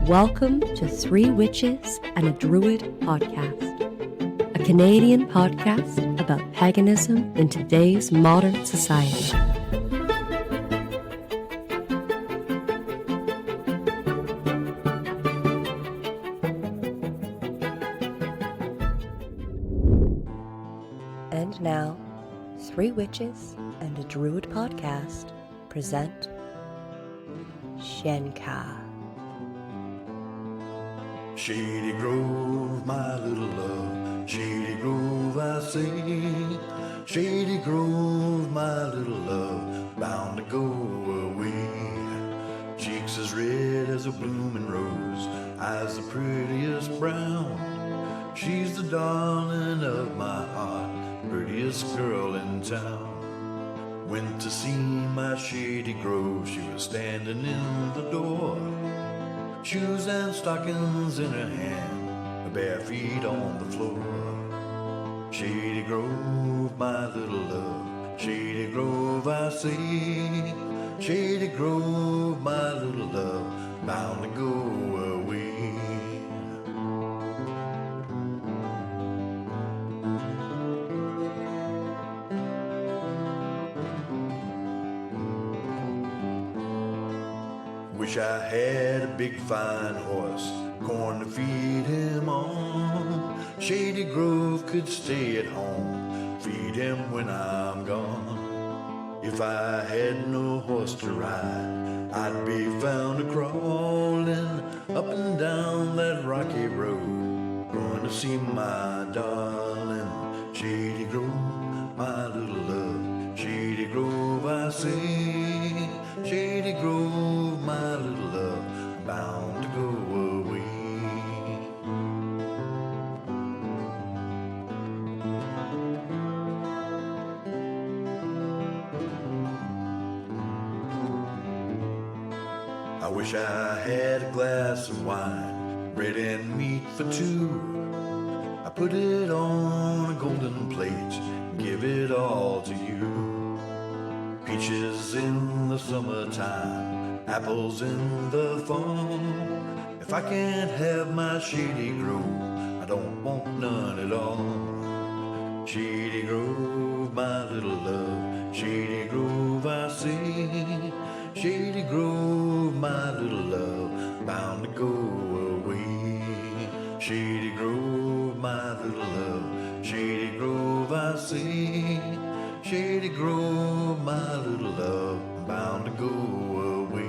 Welcome to Three Witches and a Druid podcast, a Canadian podcast about paganism in today's modern society. And now, Three Witches and a Druid podcast present Shenka. Shady Grove, my little love, Shady Grove I sing. Shady Grove, my little love, bound to go away. Cheeks as red as a blooming rose, eyes the prettiest brown. She's the darling of my heart, prettiest girl in town. Went to see my Shady Grove, she was standing in the door. Shoes and stockings in her hand, her bare feet on the floor. Shady Grove, my little love, Shady Grove I say. Shady Grove, my little love, bound to go away. Wish I had a big fine horse, corn to feed him on. Shady Grove could stay at home, feed him when I'm gone. If I had no horse to ride, I'd be found a-crawling up and down that rocky road, going to see my darling. Shady Grove, my little love, Shady Grove I say. Shady Grove, my little love, bound to go away. I wish I had a glass of wine, bread and meat for two. I put it on a golden plate, give it all to you. Peaches in the summertime, apples in the fall. If I can't have my Shady Grove, I don't want none at all. Shady Grove, my little love, Shady Grove I say. Shady Grove, my little love, bound to go away. Shady Grove, my little love, Shady Grove I say. Shady Grove, my little love, bound to go away.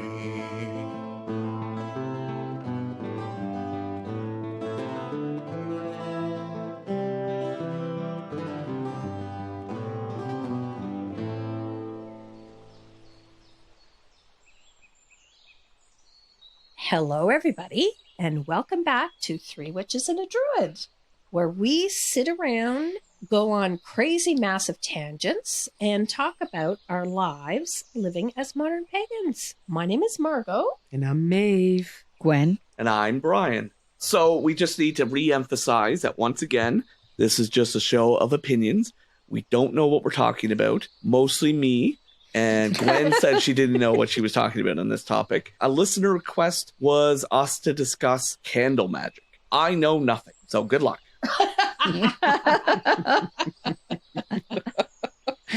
Hello, everybody, and welcome back to Three Witches and a Druid, where we sit around, go on crazy massive tangents, and talk about our lives living as modern pagans. My name is Margot. And I'm Maeve. Gwen. And I'm Brian. So we just need to re-emphasize that once again, this is just a show of opinions. We don't know what we're talking about. Mostly me. And Gwen said she didn't know what she was talking about on this topic. A listener request was us to discuss candle magic. I know nothing, so good luck.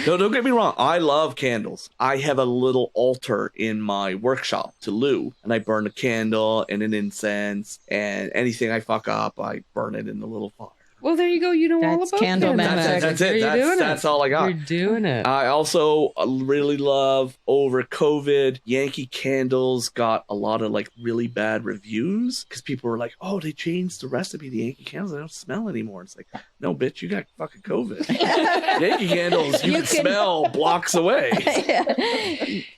No, don't get me wrong. I love candles. I have a little altar in my workshop to Lou, and I burn a candle and an incense, and anything I fuck up, I burn it in the little fire. Well, there you go. You know all about candle magic. That's it. That's all I got. You're doing it. I also really love, over COVID, Yankee Candles got a lot of like really bad reviews because people were like, oh, they changed the recipe to Yankee Candles. They don't smell anymore. It's like, no, bitch, you got fucking COVID. Yankee Candles, you can smell blocks away.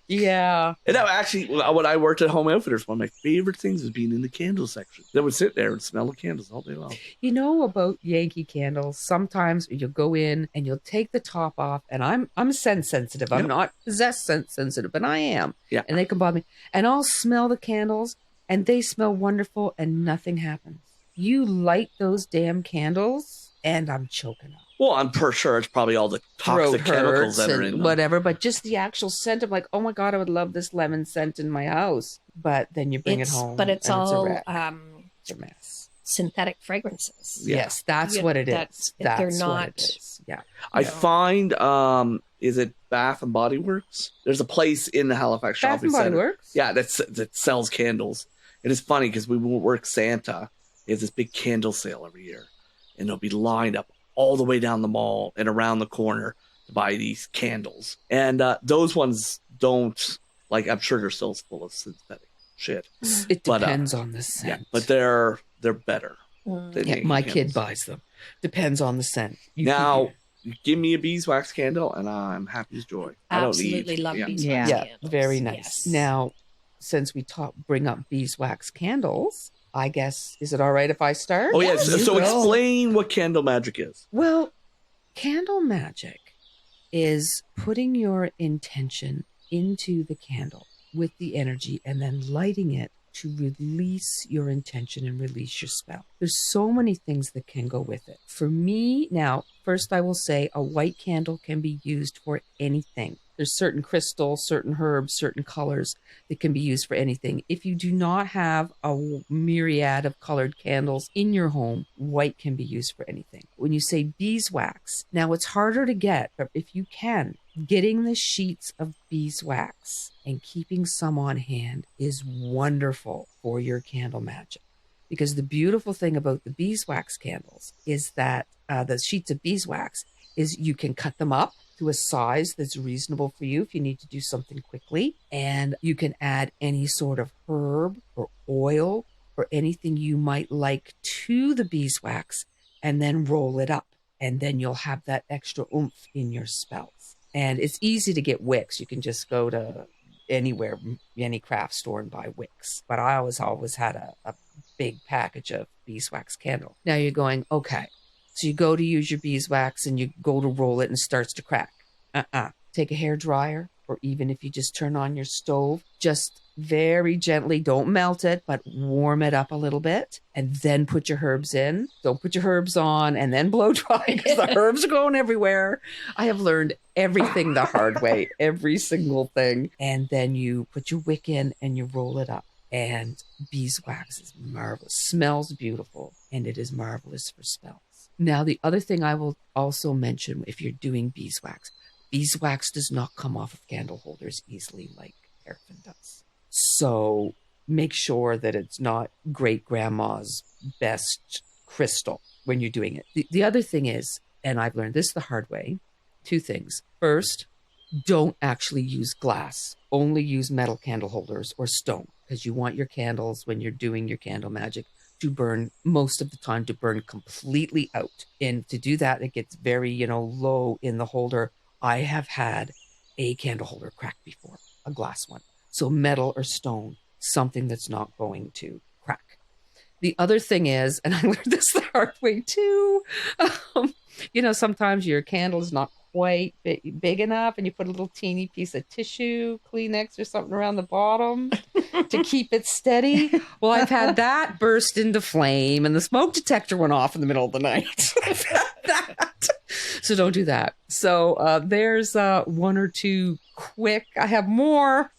Yeah. And that actually, when I worked at Home Outfitters, one of my favorite things was being in the candle section. They would sit there and smell the candles all day long. You know about Yankee Candles, sometimes you'll go in and you'll take the top off, and I'm sense sensitive. I'm not possessed sense sensitive, but I am. Yeah. And they can bother me. And I'll smell the candles, and they smell wonderful, and nothing happens. You light those damn candles, and I'm choking up. Well, I'm per sure it's probably all the toxic Throat chemicals hurts that are and in them. whatever, but just the actual scent, I'm like, oh my God, I would love this lemon scent in my house. But then you bring it home. But it's and all it's a mess. synthetic fragrances. Yeah. Yes, that's Yeah, what it is. that's- That's they're what not- it is. Yeah. I No. find, is it Bath and Body Works? There's a place in the Halifax Bath shopping and Body center. Works? Yeah, that sells candles. It is funny because we work Santa. He has this big candle sale every year, and they'll be lined up all the way down the mall and around the corner to buy these candles. And those ones don't, like, I'm sure they're still full of synthetic shit. It But, depends on the scent. Yeah, but they're better. than Yeah, Yankee my candles. kid buys them. Depends on the scent. Now, give me a beeswax candle and I'm happy as joy. I don't Absolutely need, love yeah. beeswax Yeah, candles. very nice. Yes. Now, since we bring up beeswax candles, I guess, is it all right if I start? Oh, yes. Yes, So you will. explain what candle magic is. Well, candle magic is putting your intention into the candle with the energy and then lighting it to release your intention and release your spell. There's so many things that can go with it. For me, now, first I will say a white candle can be used for anything. There's certain crystals, certain herbs, certain colors that can be used for anything. If you do not have a myriad of colored candles in your home, white can be used for anything. When you say beeswax, now it's harder to get, but if you can, getting the sheets of beeswax and keeping some on hand is wonderful for your candle magic. Because the beautiful thing about the beeswax candles is that the sheets of beeswax is you can cut them up to a size that's reasonable for you if you need to do something quickly. And you can add any sort of herb or oil or anything you might like to the beeswax and then roll it up. And then you'll have that extra oomph in your spells. And it's easy to get wicks. You can just go to anywhere, any craft store and buy wicks. But I always had a big package of beeswax candle. Now you're going, okay. So you go to use your beeswax and you go to roll it and it starts to crack. Take a hair dryer, or even if you just turn on your stove, just very gently, don't melt it, but warm it up a little bit and then put your herbs in. Don't put your herbs on and then blow dry because the herbs are going everywhere. I have learned everything the hard way, every single thing. And then you put your wick in and you roll it up. And beeswax is marvelous, smells beautiful, and it is marvelous for spells. Now, the other thing I will also mention, if you're doing beeswax does not come off of candle holders easily like paraffin does. So make sure that it's not great grandma's best crystal when you're doing it. The other thing is, and I've learned this the hard way, two things. First, don't actually use glass. Only use metal candle holders or stone, because you want your candles, when you're doing your candle magic, to burn most of the time, to burn completely out. And to do that, it gets very, low in the holder. I have had a candle holder crack before, a glass one. So metal or stone, something that's not going to crack. The other thing is, and I learned this the hard way too, sometimes your candle is not quite big enough and you put a little teeny piece of tissue, Kleenex or something around the bottom to keep it steady. Well, I've had that burst into flame and the smoke detector went off in the middle of the night. I've had that. So don't do that. So there's one or two quick. I have more.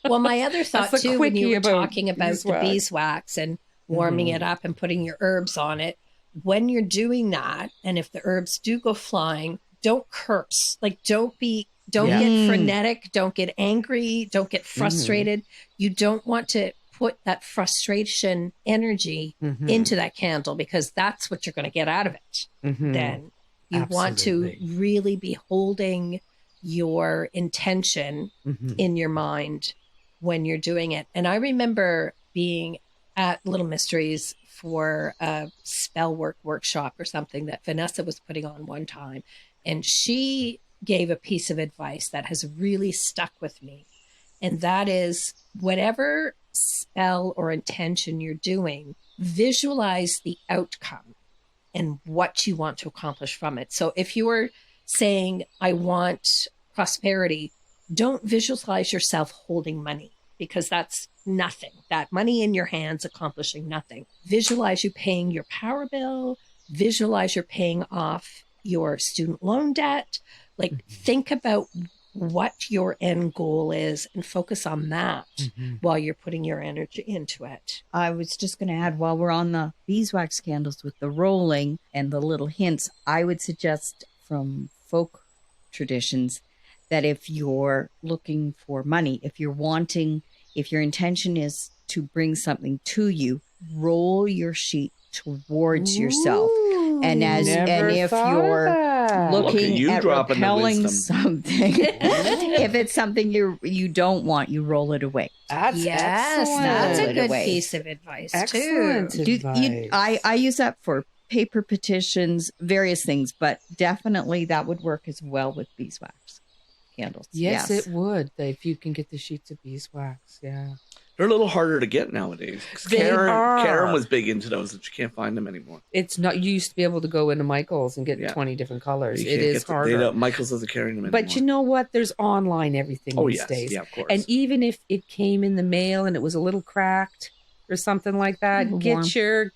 Well, my other thought That's the too, when you quickie were about talking about beeswax. the beeswax and warming it up and putting your herbs on it, when you're doing that, and if the herbs do go flying, don't curse. Like, don't get frenetic, don't get angry, don't get frustrated. You don't want to put that frustration energy into that candle, because that's what you're going to get out of it. Then you want to really be holding your intention in your mind when you're doing it. And I remember being at Little Mysteries for a spell work workshop or something that Vanessa was putting on one time. And she gave a piece of advice that has really stuck with me. And that is, whatever spell or intention you're doing, visualize the outcome and what you want to accomplish from it. So if you were saying, I want prosperity, don't visualize yourself holding money, because that's nothing. That money in your hands accomplishing nothing. Visualize you paying your power bill, visualize you're paying off your student loan debt. Like, think about what your end goal is and focus on that while you're putting your energy into it. I was just going to add, while we're on the beeswax candles with the rolling and the little hints, I would suggest from folk traditions that if you're looking for money, if your intention is to bring something to you, roll your sheet towards yourself. And if you're looking at repelling something, if it's something you don't want, you roll it away. That's a good piece of advice too. I use that for paper petitions, various things, but definitely that would work as well with beeswax candles. Yes, it would. If you can get the sheets of beeswax, yeah. They're a little harder to get nowadays. Karen was big into those, but you can't find them anymore. It's not. You used to be able to go into Michael's and get 20 different colors. It is harder. Michael's doesn't carry them anymore. But you know what? There's online everything these days. Yeah, of course. And even if it came in the mail and it was a little cracked or something like that, get your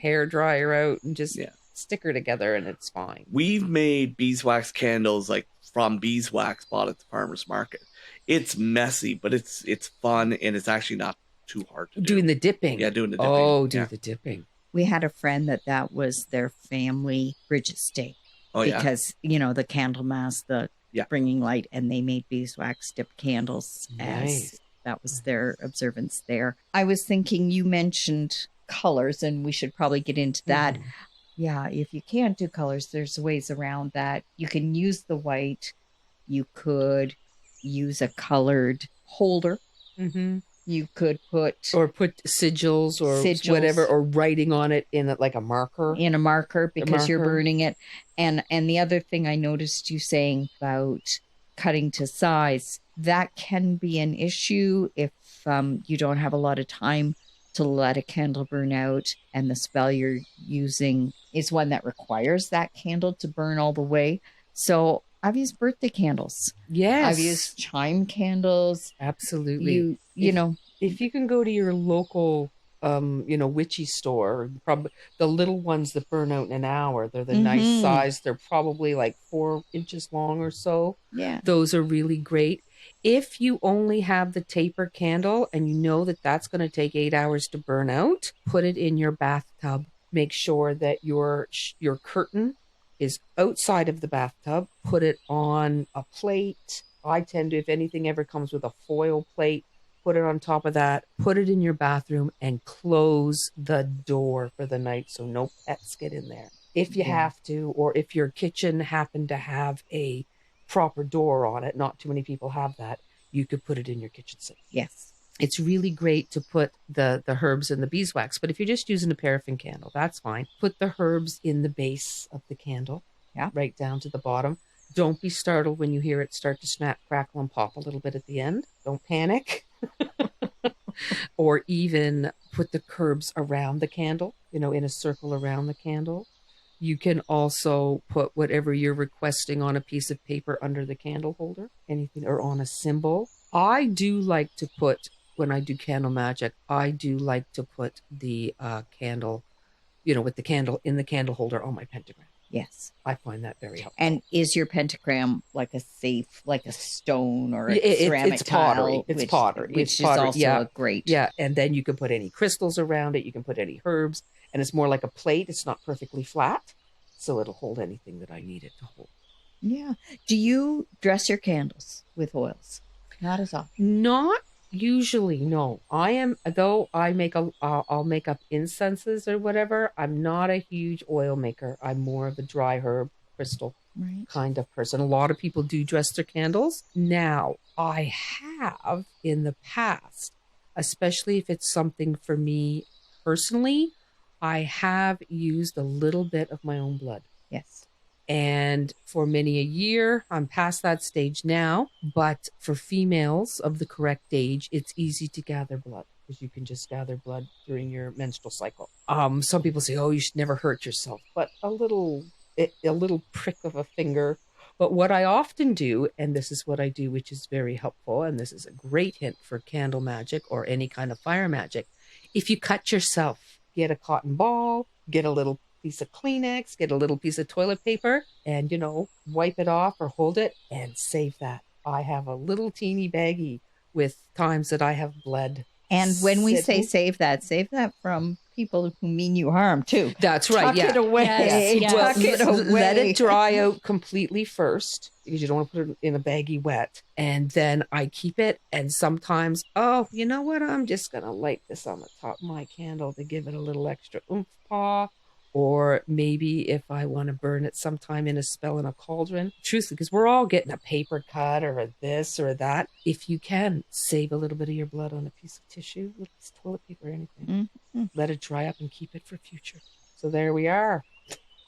hair dryer out and just stick her together, and it's fine. We've made beeswax candles like from beeswax bought at the farmer's market. It's messy, but it's fun, and it's actually not too hard to do. Doing the dipping. Yeah, doing the dipping. Oh, the dipping. We had a friend that was their family Bridget's Day. Oh, yeah. Because, the candle mass, the bringing light, and they made beeswax dipped candles as that was their observance there. I was thinking, you mentioned colors, and we should probably get into that. Yeah, if you can't do colors, there's ways around that. You can use the white. You could use a colored holder. You could put sigils or whatever, or writing on it in like a marker. In a marker, because you're burning it. And the other thing I noticed you saying about cutting to size, that can be an issue if you don't have a lot of time to let a candle burn out, and the spell you're using is one that requires that candle to burn all the way. So I've used birthday candles. Yes. I've used chime candles. Absolutely. If you can go to your local, witchy store, probably the little ones that burn out in an hour, they're the nice size. They're probably like 4 inches long or so. Yeah. Those are really great. If you only have the taper candle and you know that that's going to take 8 hours to burn out, put it in your bathtub. Make sure that your curtain is outside of the bathtub. Put it on a plate. I tend to, if anything ever comes with a foil plate, put it on top of that, put it in your bathroom, and close the door for the night so no pets get in there. If you have to, or if your kitchen happened to have a proper door on it, not too many people have that, you could put it in your kitchen sink. Yes. It's really great to put the herbs in the beeswax, but if you're just using a paraffin candle, that's fine. Put the herbs in the base of the candle, right down to the bottom. Don't be startled when you hear it start to snap, crackle, and pop a little bit at the end. Don't panic. Or even put the herbs around the candle, in a circle around the candle. You can also put whatever you're requesting on a piece of paper under the candle holder, anything, or on a symbol. I do like to put, when I do candle magic, I do like to put the candle, with the candle in the candle holder on my pentagram. Yes. I find that very helpful. And is your pentagram like a safe, like a stone or a ceramic tile? It's pottery. Which is also a great. Yeah, and then you can put any crystals around it. You can put any herbs. And it's more like a plate. It's not perfectly flat. So it'll hold anything that I need it to hold. Yeah. Do you dress your candles with oils? Not as often. Not usually, no. I am, though I'll make up incenses or whatever. I'm not a huge oil maker. I'm more of a dry herb crystal kind of person. A lot of people do dress their candles. Now, I have in the past, especially if it's something for me personally, I have used a little bit of my own blood. Yes. And for many a year, I'm past that stage now. But for females of the correct age, it's easy to gather blood because you can just gather blood during your menstrual cycle. Some people say, oh, you should never hurt yourself. But a little prick of a finger. But what I often do, and this is what I do, which is very helpful, and this is a great hint for candle magic or any kind of fire magic. If you cut yourself, get a cotton ball, get a little piece of Kleenex, get a little piece of toilet paper, and, wipe it off or hold it and save that. I have a little teeny baggie with times that I have bled. And when we say sitting. save that from people who mean you harm too. That's right. Tuck it away. Yes. Tuck it away. Let it dry out completely first because you don't want to put it in a baggie wet. And then I keep it. And sometimes, you know what? I'm just going to light this on the top of my candle to give it a little extra oomph paw. Or maybe if I want to burn it sometime in a spell in a cauldron. Truthfully, because we're all getting a paper cut or a this or that. If you can, save a little bit of your blood on a piece of tissue, a little piece of toilet paper, anything. Mm-hmm. Let it dry up and keep it for future. So there we are.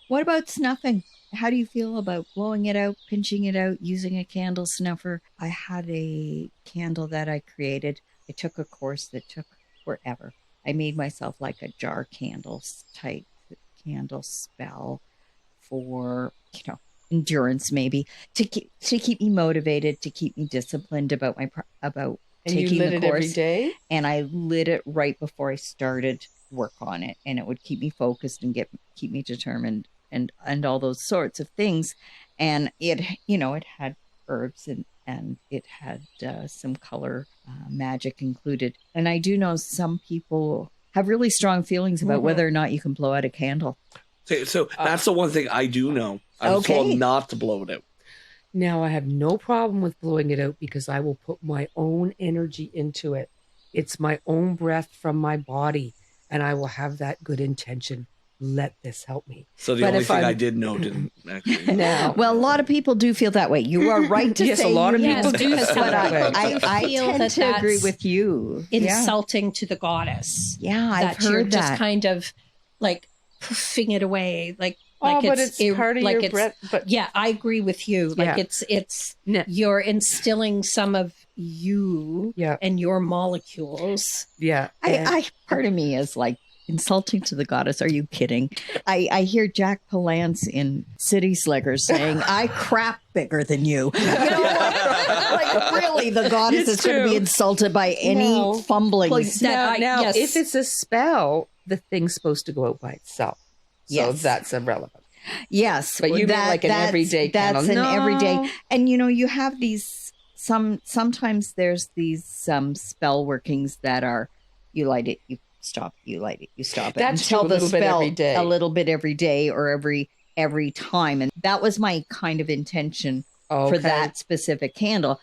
What about snuffing? How do you feel about blowing it out, pinching it out, using a candle snuffer? I had a candle that I created. I took a course that took forever. I made myself like a jar candles type candle spell for, endurance, maybe to keep me motivated, to keep me disciplined about And taking you lit the it course. every day? And I lit it right before I started work on it, and it would keep me focused and keep me determined and all those sorts of things. And it had herbs and it had some color magic included. And I do know some people have really strong feelings about whether or not you can blow out a candle. So that's the one thing I do know. I was told not to blow it out. Now, I have no problem with blowing it out because I will put my own energy into it. It's my own breath from my body, and I will have that good intention. Let this help me. So the only thing I did know didn't actually. No. Well, a lot of people do feel that way. You are right to Yes, say a lot of people do do feel feel that that way. way. I Feel tend that to agree that's with you. Insulting to the goddess. Yeah, I've that you're heard just that. kind of like puffing it away, like but it's part of your breath. But yeah, I agree with you. Like Yeah. it's No. you're instilling some of you Yeah. and your molecules. yeah, I part of me is like, insulting to the goddess. Are you kidding? I hear Jack Palance in City Slickers saying, I crap bigger than you. Like really, the goddess It's is going to be true. insulted by any No. fumbling. Well, now, yes. if it's a spell, the thing's supposed to go out by itself. So Yes. that's irrelevant. Yes. But you mean like an everyday candle. That's an No. everyday. And you have these, sometimes there's these spell workings that are, you light it, you stop, you light it, you stop it. That's until true, a the little bit spell every day. a little bit every day or every time. And that was my kind of intention for that specific candle.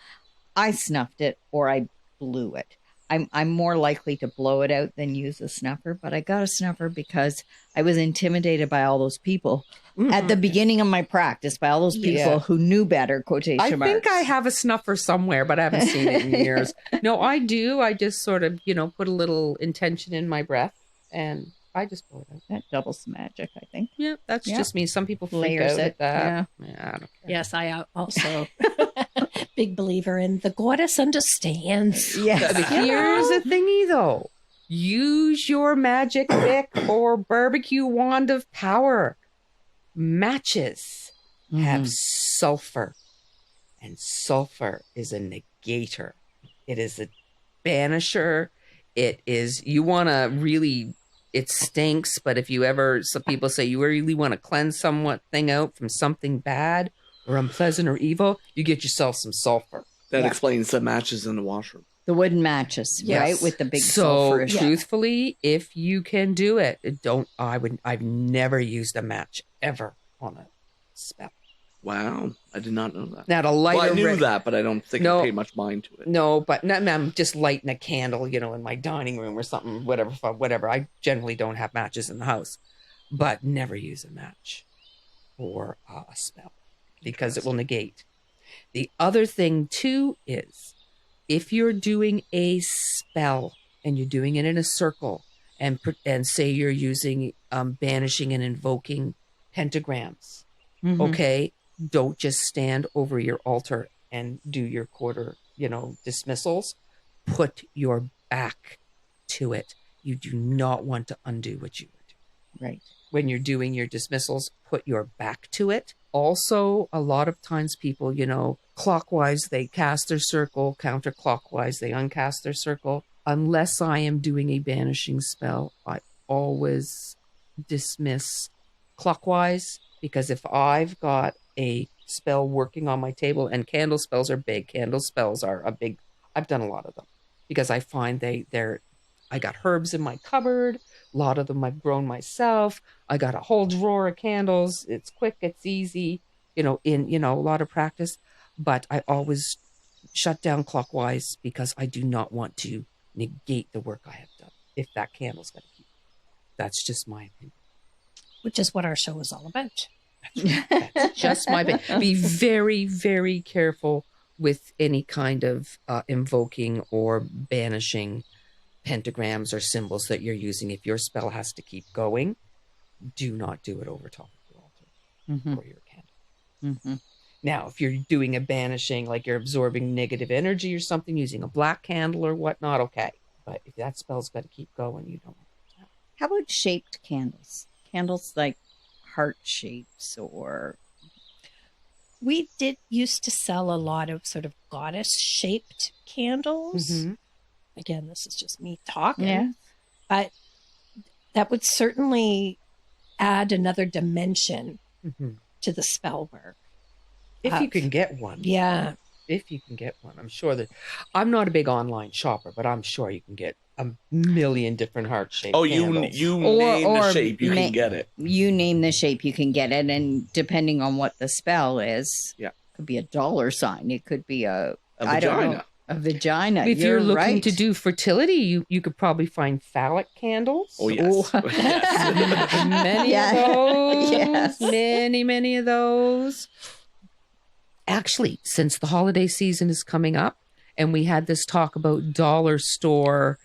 I snuffed it or I blew it. I'm more likely to blow it out than use a snuffer, but I got a snuffer because I was intimidated by all those people at the beginning of my practice, by all those people Yeah. who knew better, quotation I marks. think I have a snuffer somewhere, but I haven't seen it in years. No, I do. I just sort of, put a little intention in my breath and I just blow it out. That doubles the magic, I think. Yeah, that's Yeah. just me. Some people freak Layers out it, at that. yeah. Yeah, I don't care. Yes, I also big believer in the goddess understands. Yes. Here's the thingy, though. Use your magic pick or barbecue wand of power. Matches have sulfur, and sulfur is a negator. It is a banisher. It is, you want to really, it stinks, but if you ever, some people say you really want to cleanse something out from something bad or unpleasant or evil, you get yourself some sulfur. That Yeah. explains the matches in the washroom. The wooden matches, Yes. right? With the big So sulfurish. truthfully, if you can do it, I've never used a match ever on a spell. Wow, I did not know that. Now to light Well, I a knew re- that, but I don't think No. I paid much mind to it. No, but I'm just lighting a candle, in my dining room or something, whatever. I generally don't have matches in the house, but never use a match or a spell because it will negate. The other thing too is if you're doing a spell and you're doing it in a circle and say you're using banishing and invoking pentagrams, okay, don't just stand over your altar and do your quarter, dismissals. Put your back to it. You do not want to undo what you were doing. Right. When you're doing your dismissals, put your back to it. Also, a lot of times people, clockwise, they cast their circle, counterclockwise, they uncast their circle. Unless I am doing a banishing spell, I always dismiss clockwise, because if I've got a spell working on my table, and candle spells are big, candle spells are a big, I've done a lot of them because I find I got herbs in my cupboard. A lot of them I've grown myself. I got a whole drawer of candles. It's quick, it's easy, a lot of practice. But I always shut down clockwise because I do not want to negate the work I have done if that candle's going to keep. That's just my opinion. Which is what our show is all about. That's just my opinion. Be very, very careful with any kind of invoking or banishing pentagrams or symbols that you're using. If your spell has to keep going, do not do it over top of your altar or your candle. Now, if you're doing a banishing, like you're absorbing negative energy or something, using a black candle or whatnot, okay. But if that spell's got to keep going, you don't. How about shaped candles? Candles like heart shapes or... We did used to sell a lot of sort of goddess-shaped candles. Again, this is just me talking. Yeah. But that would certainly add another dimension to the spell work. If you can get one. Yeah. If you can get one. I'm sure that... I'm not a big online shopper, but I'm sure you can get a million different heart-shaped candles. You name the shape, you can get it. You name the shape, you can get it. And depending on what the spell is, it could be a dollar sign. It could be a vagina. A vagina. If you're looking right. to do fertility, you could probably find phallic candles. Oh, yes. Many of those. Yes. Many of those. Actually, since the holiday season is coming up, and we had this talk about dollar store,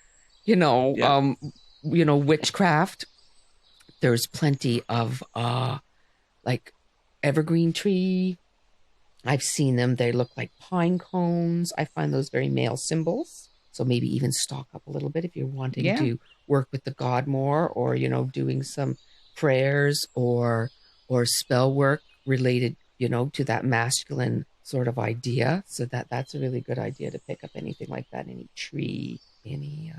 witchcraft, there's plenty of like evergreen tree. I've seen them. They look like pine cones. I find those very male symbols. So maybe even stock up a little bit if you're wanting to work with the god more, or, doing some prayers or spell work related, to that masculine sort of idea. So that's a really good idea to pick up anything like that, any tree, any,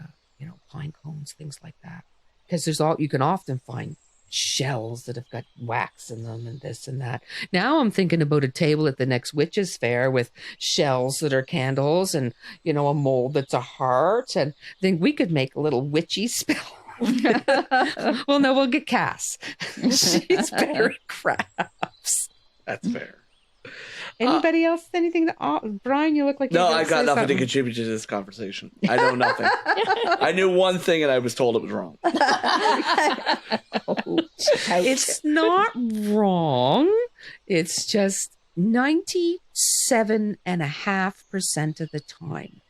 pine cones, things like that. Because you can often find shells that have got wax in them and this and that. Now I'm thinking about a table at the next witches fair with shells that are candles and, a mold that's a heart. And I think we could make a little witchy spell. Well, no, we'll get Cass. She's better at crafts. That's fair. Anybody else? Anything? Brian, you look like no. I got nothing to contribute to this conversation. I know nothing. I knew one thing, and I was told it was wrong. It's not wrong. It's just 97.5% of the time,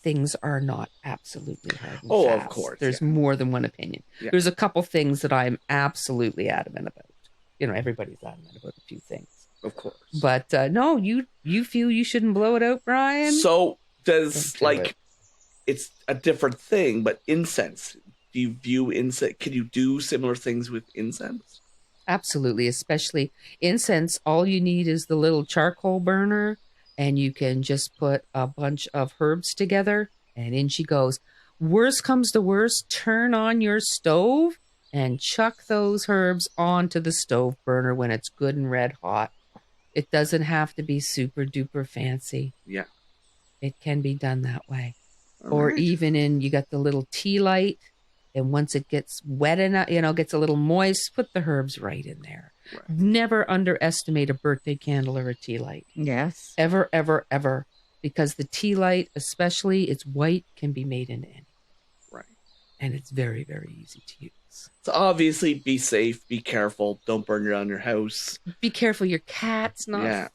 things are not absolutely hard and fast. Of course. There's more than one opinion. Yeah. There's a couple things that I'm absolutely adamant about. Everybody's adamant about a few things. Of course. But no, you feel you shouldn't blow it out, Brian? So does it's a different thing, but incense. Do you view incense? Can you do similar things with incense? Absolutely, especially incense. All you need is the little charcoal burner, and you can just put a bunch of herbs together, and in she goes. Worst comes to worst, turn on your stove and chuck those herbs onto the stove burner when it's good and red hot. It doesn't have to be super duper fancy. Yeah. It can be done that way. Or even you got the little tea light, and once it gets wet enough, gets a little moist, put the herbs right in there. Right. Never underestimate a birthday candle or a tea light. Yes. Ever, ever, ever. Because the tea light, especially, it's white, can be made into anything. Right. And it's very, very easy to use. So obviously, be safe, be careful, don't burn down your house. Be careful your cat's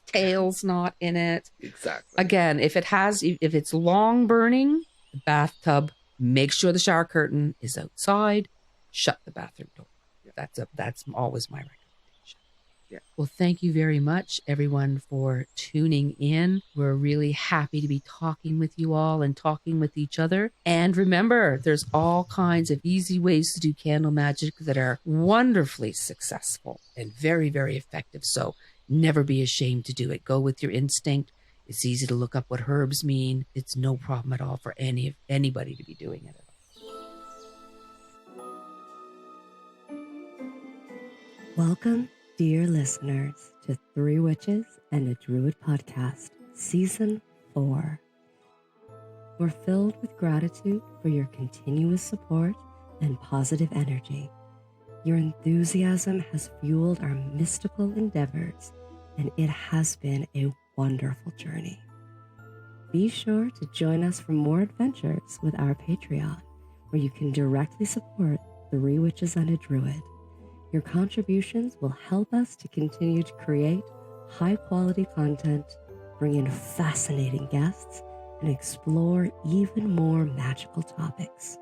tail's not in it. Exactly. Again, if it's long burning, the bathtub, make sure the shower curtain is outside, shut the bathroom door. Yeah. That's always my recommendation. Yeah. Well, thank you very much, everyone, for tuning in. We're really happy to be talking with you all and talking with each other. And remember, there's all kinds of easy ways to do candle magic that are wonderfully successful and very, very effective. So never be ashamed to do it. Go with your instinct. It's easy to look up what herbs mean. It's no problem at all for anybody to be doing it. Welcome, dear listeners, to Three Witches and a Druid podcast, Season 4. We're filled with gratitude for your continuous support and positive energy. Your enthusiasm has fueled our mystical endeavors, and it has been a wonderful journey. Be sure to join us for more adventures with our Patreon, where you can directly support Three Witches and a Druid. Your contributions will help us to continue to create high-quality content, bring in fascinating guests, and explore even more magical topics.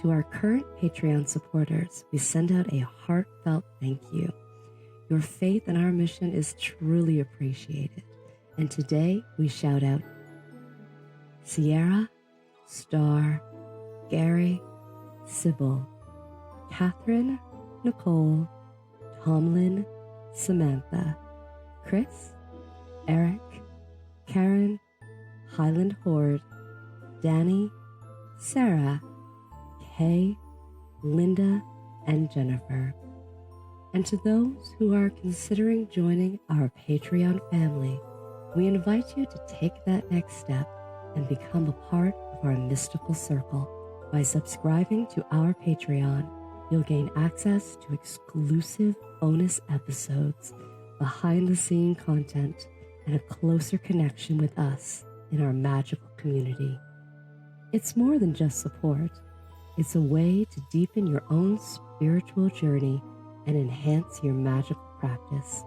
To our current Patreon supporters, we send out a heartfelt thank you. Your faith in our mission is truly appreciated, and today we shout out Sierra, Star, Gary, Sybil, Catherine, Nicole, Tomlin, Samantha, Chris, Eric, Karen, Highland Horde, Danny, Sarah, Kay, Linda, and Jennifer. And to those who are considering joining our Patreon family, we invite you to take that next step and become a part of our mystical circle. By subscribing to our Patreon, you'll gain access to exclusive bonus episodes, behind-the-scene content, and a closer connection with us in our magical community. It's more than just support. It's a way to deepen your own spiritual journey and enhance your magical practice.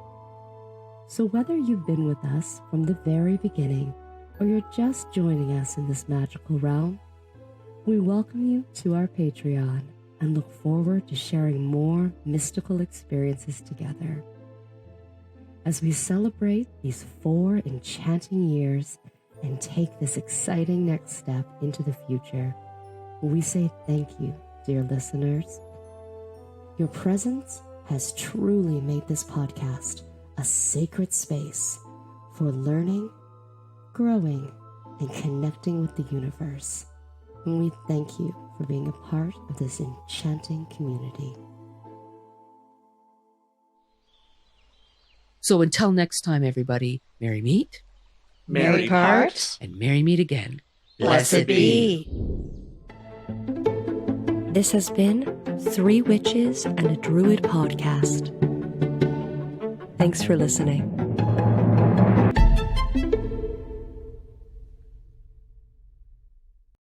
So whether you've been with us from the very beginning or you're just joining us in this magical realm, we welcome you to our Patreon and look forward to sharing more mystical experiences together. As we celebrate these 4 enchanting years and take this exciting next step into the future, we say thank you, dear listeners. Your presence has truly made this podcast a sacred space for learning, growing, and connecting with the universe. And we thank you for being a part of this enchanting community. So until next time, everybody, merry meet, Merry part, and merry meet again. blessed be. This has been Three Witches and a Druid podcast. Thanks for listening.